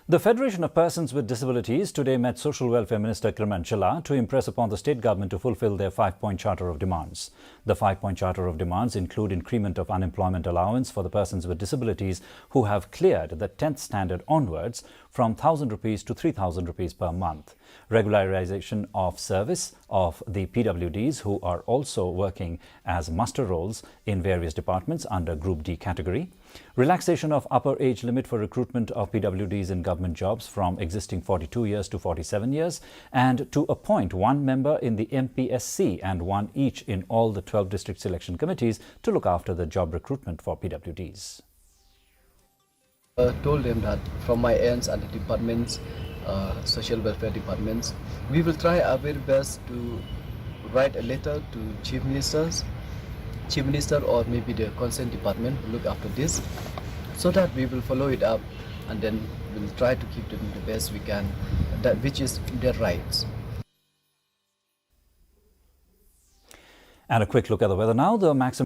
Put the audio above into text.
The Federation of Persons with Disabilities today met Social Welfare Minister Chala to impress upon the state government to fulfill their 5-point charter of demands. The 5-point charter of demands include increment of unemployment allowance for the persons with disabilities who have cleared the 10th standard onwards from 1,000 rupees to 3,000 rupees per month. Regularization of service of the PWDs who are also working as muster rolls in various departments under Group D category. Relaxation of upper age limit for recruitment of PWDs in government jobs from existing 42 years to 47 years, and to appoint one member in the MPSC and one each in all the 12 district selection committees to look after the job recruitment for PWDs. Told them that from my ends and the departments, social welfare departments, we will try our very best to write a letter to Chief Minister or maybe the concerned department to look after this, so that we will follow it up and then we'll try to keep them the best we can, that which is their rights. And a quick look at the weather now. The maximum